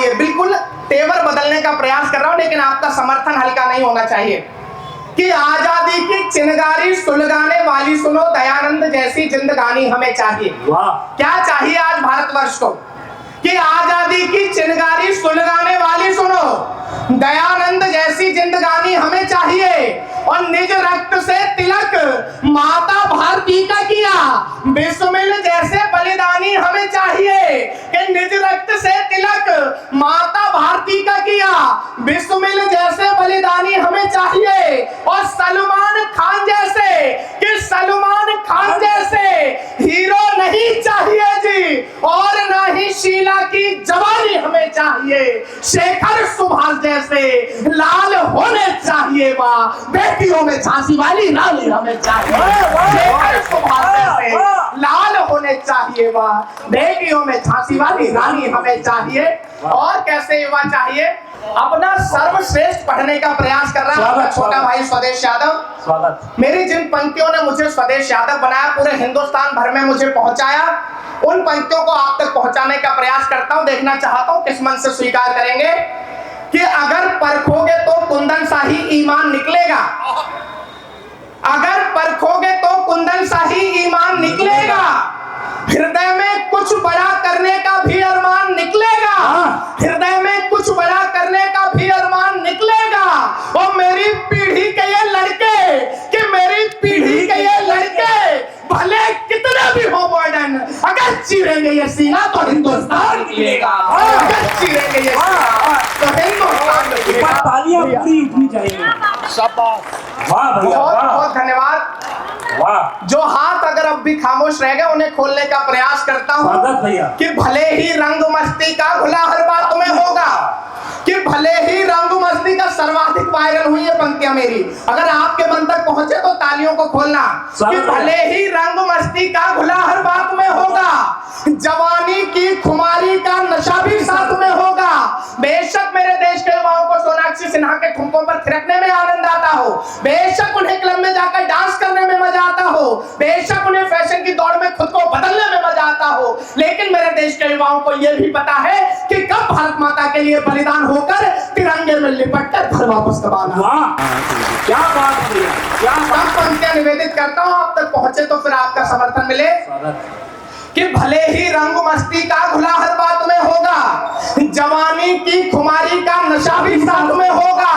चाहिए। बिल्कुल तेवर बदलने का प्रयास कर रहा हूं, लेकिन आपका समर्थन हल्का नहीं होना चाहिए कि आजादी की चिनगारी सुलगाने वाली सुनो, दयानंद जैसी जिंदगानी हमें चाहिए। वाह, क्या चाहिए आज भारतवर्ष को कि आजादी की चिनगारी सुलगाने वाली सुनो, दयानंद जैसी जिंदगानी हमें चाहिए। और निज रक्त से तिलक माता भारती का किया, बिस्मिल जैसे बलिदानी हमें चाहिए कि निज रक्त से तिलक माता भारती का किया, बिस्मिल जैसे बलिदानी हमें चाहिए। और सलमान खान जैसे कि सलमान खान जैसे हीरो नहीं चाहिए जी, और ना ही शीला की जवानी हमें चाहिए। शेखर सुभाष जैसे लाल होने चाहिए, वाह, बेटियों में झांसी वाली रानी हमें चाहिए। शेखर सुभाष जैसे लाल होने चाहिए, वाह, बेटियों में झांसी वाली रानी हमें चाहिए। और कैसे युवा चाहिए? अपना सर्वश्रेष्ठ पढ़ने का प्रयास कर रहा है छोटा भाई स्वदेश यादव। स्वागत। मेरी जिन पंक्तियों ने मुझे स्वदेश यादव बनाया, पूरे हिंदुस्तान भर में मुझे पहुंचाया, उन पंक्तियों को आप तक पहुंचाने का प्रयास करता हूं। देखना चाहता हूं किस मन से स्वीकार करेंगे कि अगर परखोगे तो कुंदन शाही ईमान निकलेगा, अगर परखोगे तो कुंदन शाही ईमान निकलेगा, हृदय में कुछ बड़ा करने का भी अरमान निकलेगा, हृदय में कुछ बड़ा करने का भी अरमान निकलेगा। और मेरी पीढ़ी के ये लड़के, कि मेरी पीढ़ी के ये लड़के भले कितने भी हो बर्डन, अगर चीरेंगे ये सीना तो हिंदुस्तान निकलेगा, अगर चीरेंगे ये सीना तो हिंदुस्तान निकलेगा। तालियां पूरी उठनी चाहिए। शाबाश, वाह भैया, बहुत वाह, बहुत धन्यवाद। वाह। जो हाथ अगर अब भी खामोश रह गए उन्हें खोलने का प्रयास करता हूं स्वागत भैया। कि भले ही रंग मस्ती का घुला हर बात में होगा, कि भले ही रंग मस्ती का सर्वाधिक वायरल हुई है पंक्तियां मेरी, अगर आपके मन तक पहुंचे तो तालियों को खोलना कि भले ही रंग मस्ती का घुला हर बात में होगा, जवानी की खुमारी का नशा भी साथ में होगा। बेशक मेरे देश के युवाओं को सोनाक्षी सिन्हा के ठुमकों पर थिरकने में आनंद आता हो, बेशक उन्हें क्लब में जाकर डांस करने में मजा आता हो, बेशक उन्हें फैशन की दौड़ में खुद को बदलने में मजा आता हो, लेकिन मेरे देश के युवाओं को यह भी पता है कि कब भारत माता के लिए बलिदान होकर तिरंगे में लिपटकर घर वापस कब आना। वाह, क्या बात है, क्या बात। पंक्तियां निवेदित करता हूं, आप तक पहुंचे तो फिर आपका समर्थन मिले कि भले ही रंग मस्ती का घुला हर बात में होगा, जवानी की खुमारी का नशा भी साथ में होगा,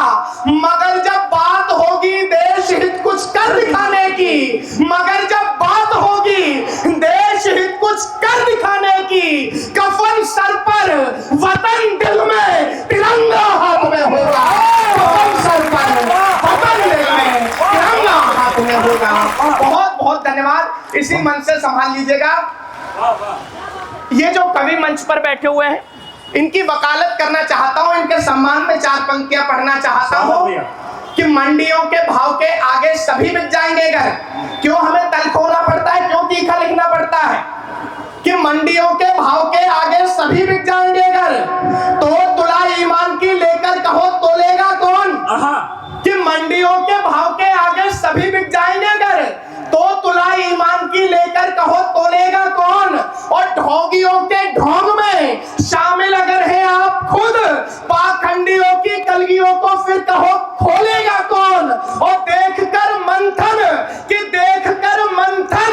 मगर जब बात होगी देश हित कुछ कर दिखाने की, मगर जब बात होगी देश हित कुछ कर दिखाने की, कफन सर पर वतन दिल में तिरंगा हाथ में होगा, कफन सर पर वतन दिल में तिरंगा हाथ में होगा। बहुत बहुत धन्यवाद। इसी मन से संभाल लीजिएगा। ये जो कवि मंच पर बैठे हुए हैं इनकी वकालत करना चाहता हूं, इनके सम्मान में चार पंक्तियां पढ़ना चाहता हूं कि मंडियों के भाव के आगे सभी बिक जाएंगे घर। क्यों हमें तल्ख होना पड़ता है, क्यों तीखा लिखना पड़ता है कि मंडियों के भाव के आगे सभी बिक जाएंगे घर, तो तुला ईमान की लेकर कहो तोलेगा कौन, कि मंडियों के भाव के आगे सभी बिक जाएंगे घर, तो तुला ईमान की लेकर कहो तोलेगा कौन। और ढोंगियों के ढोंग में शामिल अगर है आप खुद, पाखंडियों की कलगियों को फिर कहो खोलेगा कौन। और देखकर मंथन, कि देखकर मंथन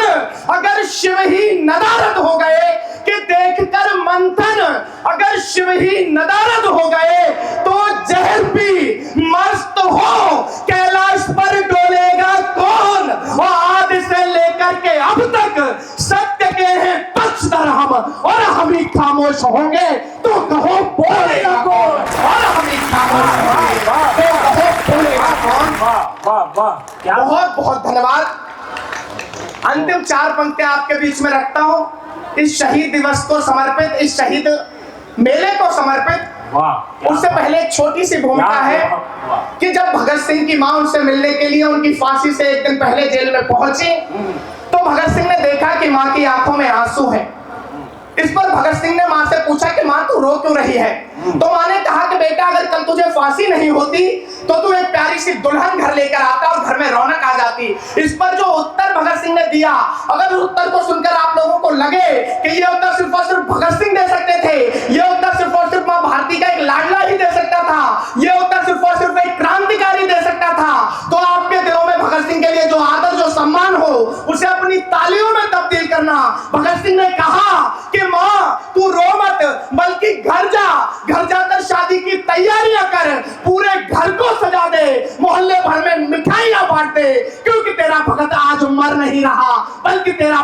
अगर शिव ही नदारद हो गए, कि देखकर मंथन अगर शिव ही नदारद हो गए, तो जहर पी मस्त हो कैलाश पर डोलेगा कौन। और आदि से लेकर के अब तक सत्य के हैं पक्षधर हम, और हम ही खामोश होंगे तो कहो बोलेगा कौन, और हम ही खामोश होंगे तो कहो बोलेगा कौन। वाह वाह, क्या बहुत बहुत धन्यवाद। अंतिम चार पंक्तियां आपके बीच में रखता हूं, इस शहीद दिवस को समर्पित, इस शहीद मेले को समर्पित। उससे पहले एक छोटी सी भूमिका है कि जब भगत सिंह की मां उनसे मिलने के लिए उनकी फांसी से एक दिन पहले जेल में पहुंची, तो भगत सिंह ने देखा कि मां की आंखों में आंसू हैं। इस पर भगत सिंह ने मां से पूछा कि मां तू रो क्यों रही है। तो मां ने कहा कि बेटा अगर कल तुझे फांसी नहीं होती तो तू एक प्यारी सी दुल्हन घर लेकर आता और घर में रौनक आ जाती। इस पर जो उत्तर भगत सिंह ने दिया, अगर उस उत्तर को सुनकर आप लोगों को लगे कि ये उत्तर सिर्फ और सिर्फ भगत सिंह दे सकते थे, ये उत्तर सिर्फ और सिर्फ मां भारती का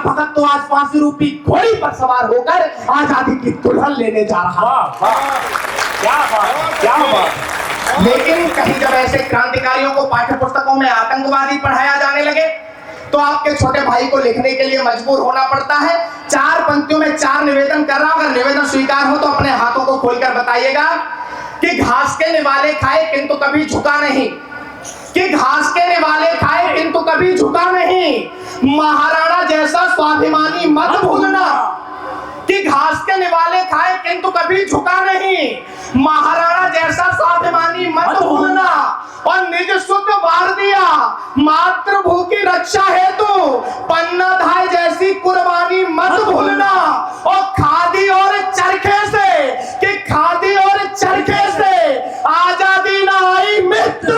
भगत तो आज फांसी रूपी घोड़ी पर सवार होकर आजादी की दुल्हन लेने जा रहा है। वाह वाह, क्या बात, क्या बात। लेकिन कहीं जब ऐसे क्रांतिकारियों को पाठ्य पुस्तकों में आतंकवादी पढ़ाया जाने लगे तो आपके छोटे भाई को लिखने के लिए मजबूर होना पड़ता है। 4 पंक्तियों में 4 निवेदन कर रहा हूं, अगर निवेदन स्वीकार हो तो अपने हाथों को खोलकर बताइएगा कि घास के निवाले खाए किंतु कभी झुका नहीं, कि घास के निवाले खाए किंतु कभी झुका नहीं, महाराणा जैसा स्वाभिमानी मत भूलना, कि घास के निवाले खाए किंतु कभी झुका नहीं, महाराणा जैसा स्वाभिमानी मत भूलना, और निज सुत वार दिया मातृभू की रक्षा हेतु पन्ना धाय जैसी कुर्बानी मत भूलना, और खादी और चरखे से, कि खादी और चरखे से आजादी न आई मित्र,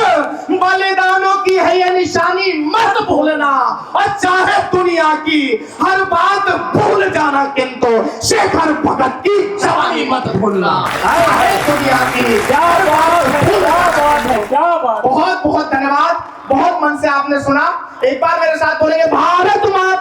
बलिदानों की है ये निशानी मत भूलना, और चाहे दुनिया की हर बात भूल जाना किंतु शेखर भगत की जवानी मत भूलना। चाहे दुनिया की क्या बात है, क्या बात है, क्या बात। बहुत बहुत धन्यवाद, बहुत मन से आपने सुना। एक बार मेरे साथ बोलेंगे भारत माता